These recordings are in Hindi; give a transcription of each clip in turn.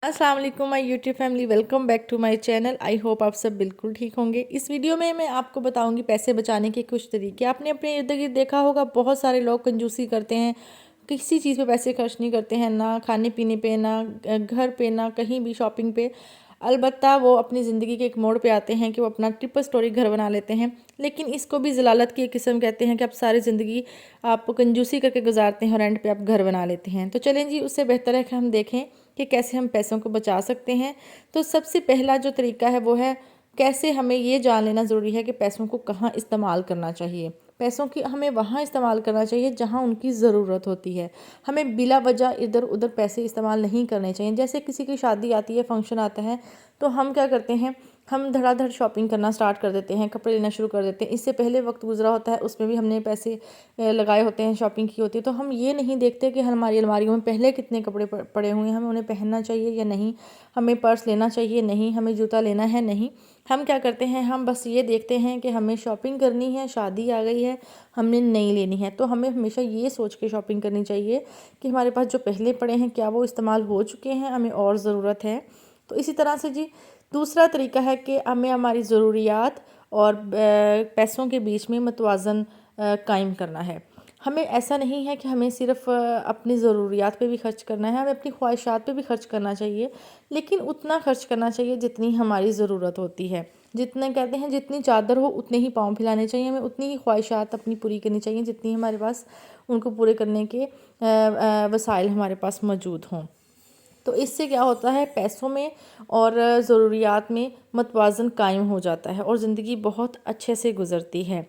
अस्सलाम वालेकुम my YouTube family, welcome back to my channel. I hope आप सब बिल्कुल ठीक होंगे। इस वीडियो में मैं आपको बताऊंगी पैसे बचाने के कुछ तरीके। आपने अपने इर्द गिर्द देखा होगा, बहुत सारे लोग कंजूसी करते हैं, किसी चीज़ पे पैसे खर्च नहीं करते हैं, ना खाने पीने पे, ना घर पे, ना कहीं भी शॉपिंग पे। अलबत्ता वो अपनी ज़िंदगी के एक मोड़ पे आते हैं कि वो अपना ट्रिपल स्टोरी घर बना लेते हैं, लेकिन इसको भी ज़लालत की एक किस्म कहते हैं कि आप सारी ज़िंदगी आप कंजूसी करके गुजारते हैं और एंड पे आप घर बना लेते हैं। तो चलें जी, उससे बेहतर है कि हम देखें कि कैसे हम पैसों को बचा सकते हैं। तो सबसे पहला जो तरीका है वो है, कैसे हमें ये जान लेना ज़रूरी है कि पैसों को कहाँ इस्तेमाल करना चाहिए। पैसों की हमें वहाँ इस्तेमाल करना चाहिए जहाँ उनकी ज़रूरत होती है। हमें बिला वजह इधर उधर पैसे इस्तेमाल नहीं करने चाहिए। जैसे किसी की शादी आती है, फंक्शन आता है, तो हम क्या करते हैं, हम धड़ाधड़ शॉपिंग करना स्टार्ट कर देते हैं, कपड़े लेना शुरू कर देते हैं। इससे पहले वक्त गुजरा होता है, उसमें भी हमने पैसे लगाए होते हैं, शॉपिंग की होती है। तो हम ये नहीं देखते कि हमारी अलमारियों में पहले कितने कपड़े पड़े हुए हैं, हमें उन्हें पहनना चाहिए या नहीं, हमें पर्स लेना चाहिए नहीं, हमें जूता लेना है नहीं। हम क्या करते हैं, हम बस ये देखते हैं कि हमें शॉपिंग करनी है, शादी आ गई है, हमने नई लेनी है। तो हमें हमेशा ये सोच के शॉपिंग करनी चाहिए कि हमारे पास जो पहले पड़े हैं क्या वो इस्तेमाल हो चुके हैं, हमें और ज़रूरत है। तो इसी तरह से जी, दूसरा तरीका है कि हमें हमारी ज़रूरियात और पैसों के बीच में मतवाज़न कायम करना है। हमें ऐसा नहीं है कि हमें सिर्फ़ अपनी ज़रूरियात पे भी खर्च करना है, हमें अपनी ख्वाहिशात पे भी खर्च करना चाहिए, लेकिन उतना खर्च करना चाहिए जितनी हमारी ज़रूरत होती है। जितने कहते हैं, जितनी चादर हो उतने ही पाँव फैलाने चाहिए, हमें उतनी ही ख्वाहिशात अपनी पूरी करनी चाहिए जितनी हमारे पास उनको पूरे करने के वसाइल हमारे पास मौजूद हों। तो इससे क्या होता है, पैसों में और ज़रूरियात में मतवाज़न कायम हो जाता है और ज़िंदगी बहुत अच्छे से गुज़रती है।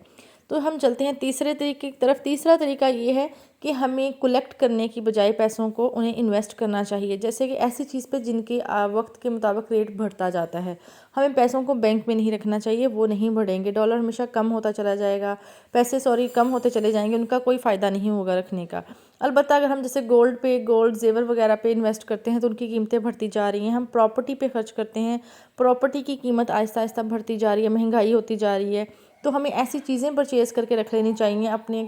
तो हम चलते हैं तीसरे तरीके की तरफ। तीसरा तरीका ये है कि हमें कलेक्ट करने की बजाय पैसों को उन्हें इन्वेस्ट करना चाहिए। जैसे कि ऐसी चीज़ पे जिनके वक्त के मुताबिक रेट बढ़ता जाता है। हमें पैसों को बैंक में नहीं रखना चाहिए, वो नहीं बढ़ेंगे। डॉलर हमेशा कम होता चला जाएगा, पैसे कम होते चले जाएंगे, उनका कोई फ़ायदा नहीं होगा रखने का। अलबत्ता अगर हम जैसे गोल्ड जेवर वगैरह पे इन्वेस्ट करते हैं तो उनकी कीमतें बढ़ती जा रही हैं। हम प्रॉपर्टी पे खर्च करते हैं, प्रॉपर्टी की कीमत आहिस्ता आहिस्ता बढ़ती जा रही है, महंगाई होती जा रही है। तो हमें ऐसी चीज़ें परचेज़ करके रख लेनी चाहिए। अपने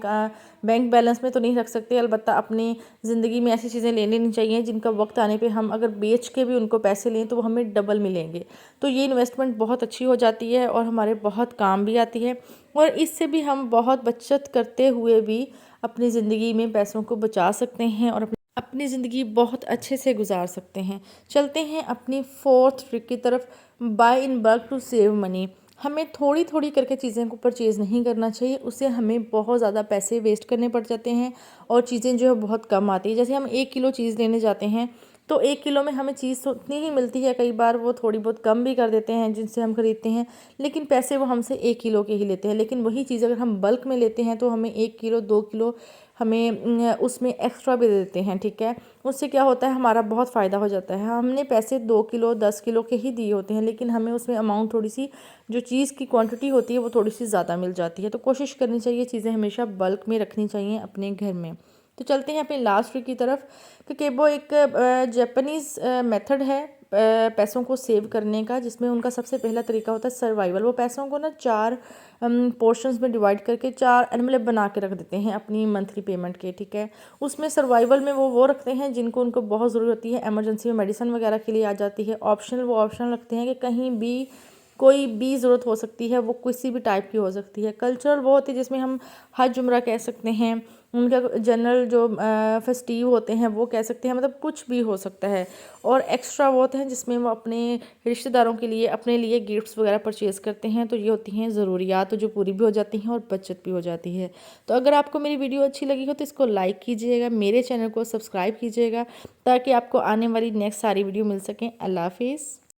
बैंक बैलेंस में तो नहीं रख सकते, अलबत्ता अपनी ज़िंदगी में ऐसी चीज़ें ले लेनी चाहिए जिनका वक्त आने पे हम अगर बेच के भी उनको पैसे लें तो वो हमें डबल मिलेंगे। तो ये इन्वेस्टमेंट बहुत अच्छी हो जाती है और हमारे बहुत काम भी आती है, और इससे भी हम बहुत बचत करते हुए भी अपनी ज़िंदगी में पैसों को बचा सकते हैं और अपनी ज़िंदगी बहुत अच्छे से गुजार सकते हैं। चलते हैं अपनी फोर्थ ट्रिक की तरफ, buy in bulk to save money. हमें थोड़ी थोड़ी करके चीज़ें को परचेज़ नहीं करना चाहिए, उससे हमें बहुत ज़्यादा पैसे वेस्ट करने पड़ जाते हैं और चीज़ें जो है बहुत कम आती है। जैसे हम 1 किलो चीज़ लेने जाते हैं तो 1 किलो में हमें चीज़ तो उतनी ही मिलती है, कई बार वो थोड़ी बहुत कम भी कर देते हैं जिनसे हम ख़रीदते हैं, लेकिन पैसे वो हमसे 1 किलो के ही लेते हैं। लेकिन वही चीज़ अगर हम बल्क में लेते हैं तो हमें 1 किलो 2 किलो हमें उसमें एक्स्ट्रा भी दे देते हैं, ठीक है। उससे क्या होता है, हमारा बहुत फ़ायदा हो जाता है। हमने पैसे 2 किलो 10 किलो के ही दिए होते हैं, लेकिन हमें उसमें अमाउंट थोड़ी सी, जो चीज़ की क्वांटिटी होती है वो थोड़ी सी ज़्यादा मिल जाती है। तो कोशिश करनी चाहिए चीज़ें हमेशा बल्क में रखनी चाहिए अपने घर में। तो चलते हैं अपनी लास्ट ट्रिक की तरफ, क्योंकि वो एक जापानीज़ मेथड है पैसों को सेव करने का, जिसमें उनका सबसे पहला तरीका होता है सर्वाइवल। वो पैसों को ना 4 पोर्शंस में डिवाइड करके 4 एनवेलप बना के रख देते हैं अपनी मंथली पेमेंट के, ठीक है। उसमें सर्वाइवल में वो रखते हैं जिनको उनको बहुत ज़रूरत होती है, एमरजेंसी में मेडिसिन वगैरह के लिए आ जाती है। ऑप्शनल वो ऑप्शन रखते हैं कि कहीं भी कोई भी ज़रूरत हो सकती है, वो किसी भी टाइप की हो सकती है। कल्चरल वो होती है जिसमें हम हज उम्रा कह सकते हैं, उनका जनरल जो फेस्टिव होते हैं वो कह सकते हैं, मतलब कुछ भी हो सकता है। और एक्स्ट्रा वो होते हैं जिसमें वो अपने रिश्तेदारों के लिए, अपने लिए गिफ्ट्स वगैरह परचेज़ करते हैं। तो ये होती हैं ज़रूरियात जो पूरी भी हो जाती हैं और बचत भी हो जाती है। तो अगर आपको मेरी वीडियो अच्छी लगी हो तो इसको लाइक कीजिएगा, मेरे चैनल को सब्सक्राइब कीजिएगा, ताकि आपको आने वाली नेक्स्ट सारी वीडियो मिल सकें। अल्लाह हाफिज़।